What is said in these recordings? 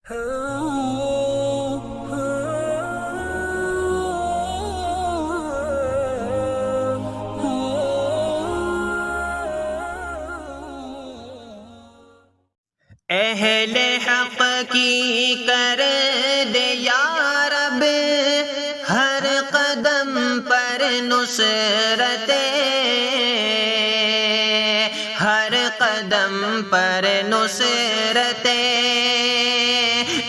اہل حق کی کر دے یا رب ہر قدم پر نصرت، ہر قدم پر نصرت،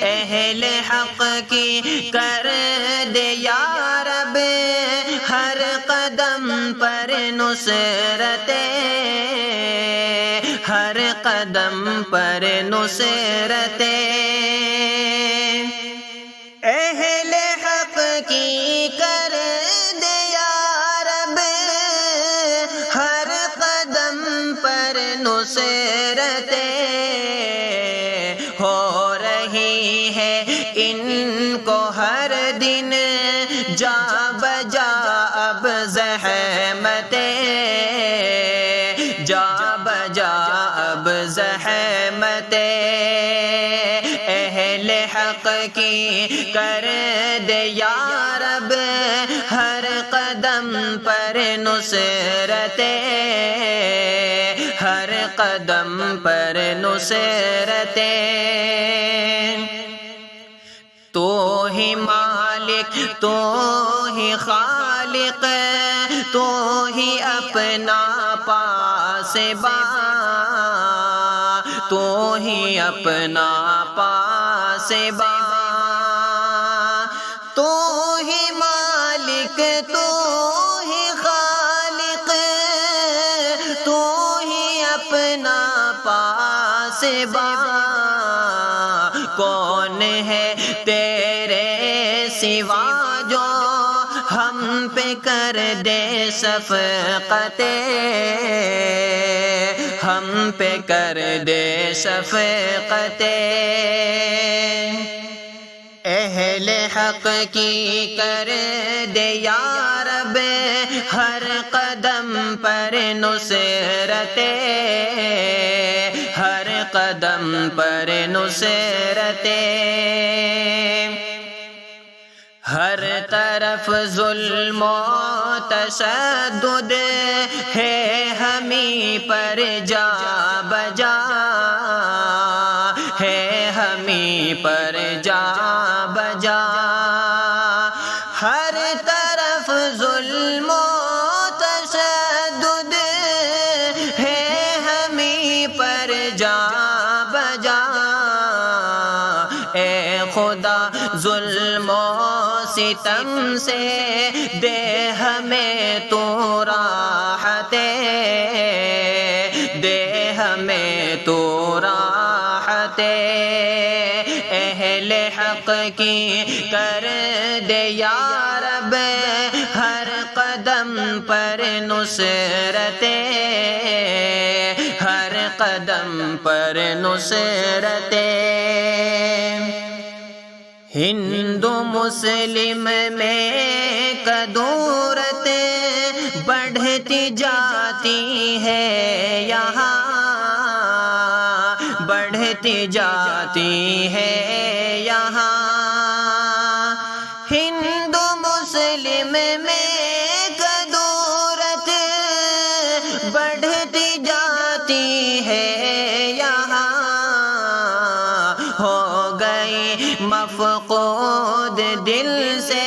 اہل حق کی کر دے یا رب ہر قدم پر نصرت، ہر قدم پر نصرت، اہل حق کی کر دے یا رب ہر قدم پر نصرت، ہو رہی ہے ان کو ہر دن جا بجا اب زحمتیں، جا بجا اب زحمتیں، اہل حق کی کر دے یا رب ہر قدم پر نصرت، ہر قدم پر نصرت، تو ہی مالک تو ہی خالق تو ہی اپنا پاسباں، تو ہی اپنا پاسباں، تو ہی مالک تو ہی خالق تو ہی اپنا پاسباں، کون ہے تیرے سوا جو ہم پہ کر دے شفقت، ہم پہ کر دے شفقت، اہل حق کی کر دے یا رب ہر قدم پر نصرت، ہر قدم پر نصرت، ہر طرف ظلم و تشدد ہے ہمیں پر جا بجا، ہے ہمیں پر جا بجا، ہر طرف ظلم و تشدد ہے ہمیں پر جا بجا، اے خدا ظلم و ستم سے دے ہمیں تو راحت، دے ہمیں تو راحت، اہل حق کی کر دے یا رب ہر قدم پر نصرت، ہر قدم پر نصرت، ہندو مسلم میں کدورت بڑھتی جاتی ہے یہاں، بڑھتی جاتی ہے یہاں، ہندو مسلم میں کدورت بڑھتی جاتی ہے یہاں، ہو گئی مفقود دل سے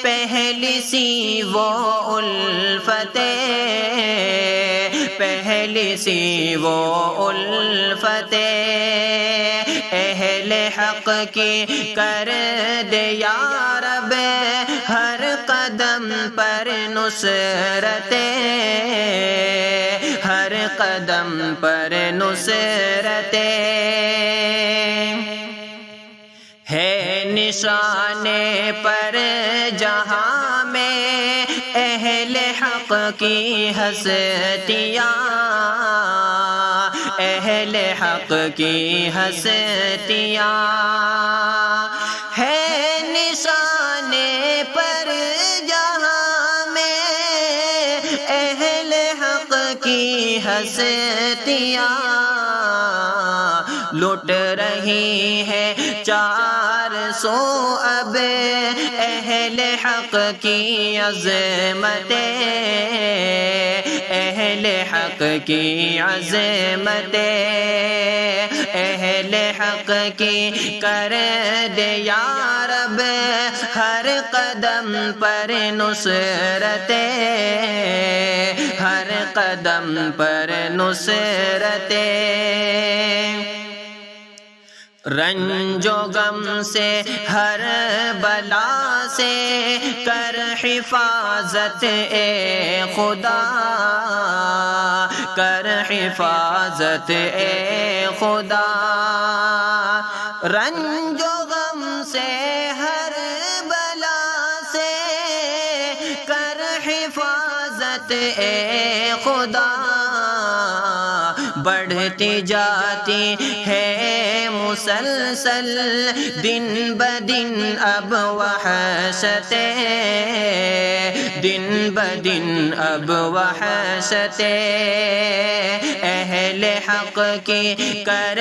پہلی سی وہ الفت، پہلی سی وہ الفت، اہل حق کی کر دے یا رب ہر قدم پر نصرت، ہر قدم پر نصرت، ہے نشان پر جہاں میں اہل حق کی ہستیاں، اہل حق کی ہستیاں، ہے نشان پر جہاں میں اہل حق کی ہستیاں، لٹ رہی ہے 400 اب اہل حق کی عظمتیں، اہل حق کی عظمتیں، اہل حق کی کر دے یا رب ہر قدم پر نصرتیں، ہر قدم پر نصرتیں۔ رنج و غم سے ہر بلا سے کر حفاظت اے خدا، کر حفاظت اے خدا۔ رنج و غم سے ہر بلا سے کر حفاظت اے خدا، بڑھتی جاتی ہے مسلسل دن بدن اب وحشتیں، دن بدن اب وحشتیں، اہل حق کی کر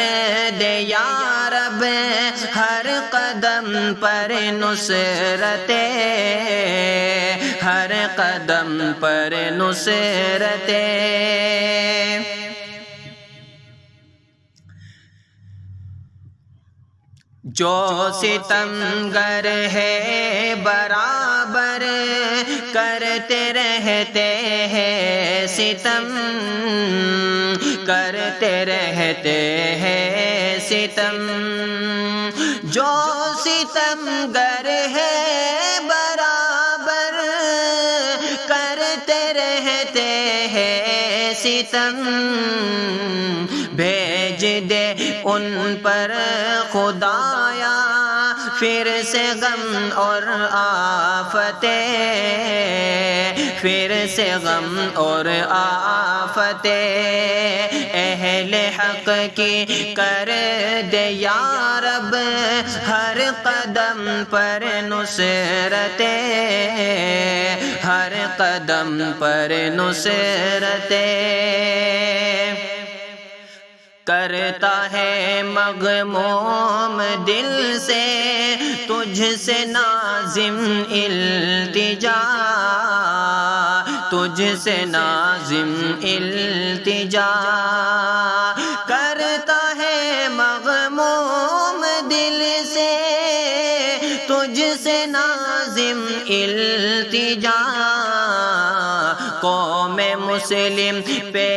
دے یا رب ہر قدم پر نصرتیں، ہر قدم پر نصرتیں۔ جو ستمگر ہے برابر کرتے رہتے ہیں ستم، کرتے رہتے ہیں ستم، جو ستمگر ہے برابر کرتے رہتے ہیں ستم، بھیج دے ان پر خدایا پھر سے غم اور آفتیں، پھر سے غم اور آفتیں، اہل حق کی کر دے یا رب ہر قدم پر نصرتیں، ہر قدم پر نصرتیں۔ کرتا ہے مغموم دل سے تجھ سے نازم التجا، تجھ سے نازم التجا، کرتا ہے مغموم دل سے تجھ سے نازم التجا، قوم مسلم پہ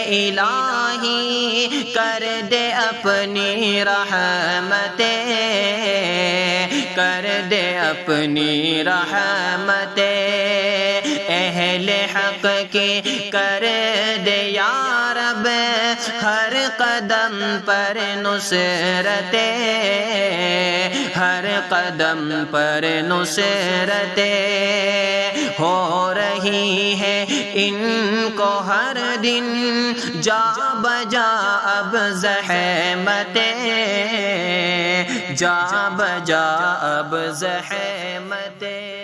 الہی کر دے اپنی رحمتیں، کر دے اپنی رحمتیں، اہل حق کی کر دے یا رب ہر قدم پر نصرتیں، ہر قدم پر نصرتیں، ہو رہی ہے ان کو ہر دن جا بجا اب زحمتیں، جا بجا اب زحمتیں۔